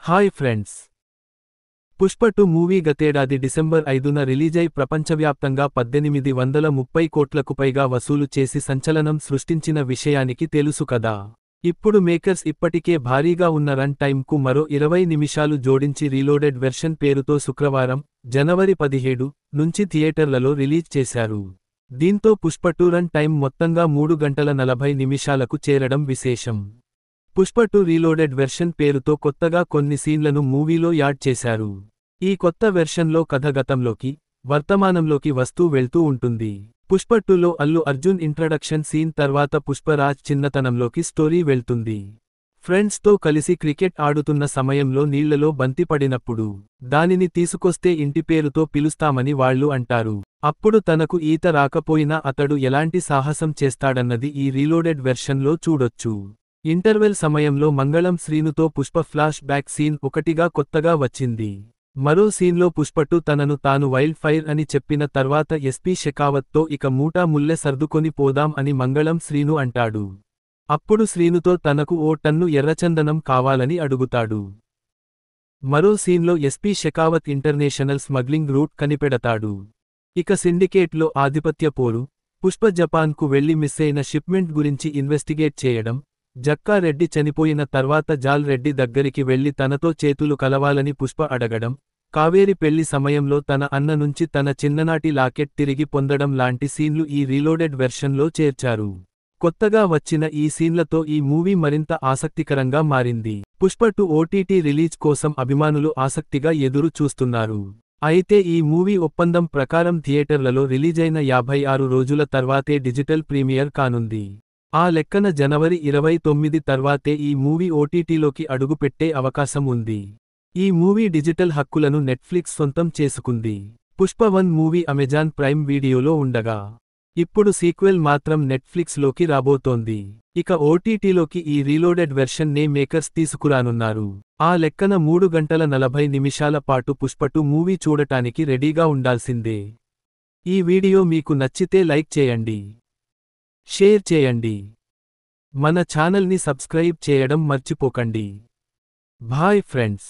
Hi friends, Pushpa 2 movie గతేడాది December 5న రిలీజై ప్రపంచవ్యాప్తంగా 1830 కోట్లకు పైగా వసూలు చేసి సంచలనం సృష్టించిన విషయానికి తెలుసు కదా. ఇప్పుడు మేకర్స్ ఇప్పటికే భారీగా ఉన్న రన్ టైమ్కు మరో 20 నిమిషాలు జోడించి రీలోడెడ్ వెర్షన్ పేరుతో శుక్రవారం, జనవరి 17 నుంచి థియేటర్లలో రిలీజ్ చేశారు. దీంతో పుష్ప 2 రన్ టైమ్ మొత్తంగా 3 గంటల 40 నిమిషాలకు చేరడం విశేషం. పుష్ప 2 రీలోడెడ్ వెర్షన్ పేరుతో కొత్తగా కొన్ని సీన్లను మూవీలో యాడ్ చేశారు. ఈ కొత్త వెర్షన్లో కథ గతంలోకి, వర్తమానంలోకి వస్తూ వెళ్తూ ఉంటుంది. పుష్ప 2లో అల్లు అర్జున్ ఇంట్రడక్షన్ సీన్ తర్వాత పుష్పరాజ్ చిన్నతనంలోకి స్టోరీ వెళ్తుంది. ఫ్రెండ్స్తో కలిసి క్రికెట్ ఆడుతున్న సమయంలో నీళ్లలో బంతి పడినప్పుడు, దానిని తీసుకొస్తే ఇంటి పేరుతో పిలుస్తామని వాళ్లు అంటారు. అప్పుడు తనకు ఈత రాకపోయినా అతడు ఎలాంటి సాహసం చేస్తాడన్నది ఈ రీలోడెడ్ వెర్షన్లో చూడొచ్చు. ఇంటర్వెల్ సమయంలో మంగళం శ్రీనుతో పుష్ప ఫ్లాష్ బ్యాక్ సీన్ ఒకటిగా కొత్తగా వచ్చింది. మరో సీన్లో పుష్ప 2 తనను తాను వైల్డ్ ఫైర్ అని చెప్పిన తర్వాత ఎస్పీ షెకావత్తో ఇక మూటా ముల్లె సర్దుకొని పోదాం అని మంగళం శ్రీను అంటాడు. అప్పుడు శ్రీనుతో తనకు ఓ టన్ను ఎర్రచందనం కావాలని అడుగుతాడు. మరో సీన్లో SP Shekhawat international smuggling route కనిపెడతాడు. ఇక సిండికేట్లో ఆధిపత్య పోరు, పుష్ప జపాన్కు వెళ్లి మిస్సైన షిప్మెంట్ గురించి ఇన్వెస్టిగేట్ చేయడం, జక్కా రెడ్డి చనిపోయిన తర్వాత జాల్ రెడ్డి దగ్గరికి వెళ్లి తనతో చేతులు కలవాలని పుష్ప అడగడం, కావేరి పెళ్లి సమయంలో తన అన్న నుంచి తన చిన్ననాటి లాకెట్ తిరిగి పొందడం లాంటి సీన్లు ఈ రీలోడెడ్ వెర్షన్లో చేర్చారు. కొత్తగా వచ్చిన ఈ సీన్లతో ఈ మూవీ మరింత ఆసక్తికరంగా మారింది. పుష్ప 2 ఓటీటీ రిలీజ్ కోసం అభిమానులు ఆసక్తిగా ఎదురు చూస్తున్నారు. అయితే ఈ మూవీ ఒప్పందం ప్రకారం థియేటర్లలో రిలీజైన 56 రోజుల తర్వాతే డిజిటల్ ప్రీమియర్ కానుంది. ఆ లెక్కన జనవరి 29 తర్వాతే ఈ మూవీ ఓటీటీలోకి అడుగుపెట్టే అవకాశం ఉంది. ఈ మూవీ డిజిటల్ హక్కులను నెట్ఫ్లిక్స్ సొంతం చేసుకుంది. పుష్ప 1 మూవీ అమెజాన్ ప్రైమ్ వీడియోలో ఉండగా, ఇప్పుడు సీక్వెల్ మాత్రం నెట్ఫ్లిక్స్లోకి రాబోతోంది. ఇక ఓటీటీలోకి ఈ రీలోడెడ్ వెర్షన్ నే మేకర్స్ తీసుకురానున్నారు. ఆ లెక్కన 3 గంటల 40 నిమిషాల పాటు పుష్ప 2 మూవీ చూడటానికి రెడీగా ఉండాల్సిందే. ఈ వీడియో మీకు నచ్చితే లైక్ చేయండి, షేర్ చేయండి, మన ఛానల్ని సబ్స్క్రైబ్ చేయడం మర్చిపోకండి. Bye friends.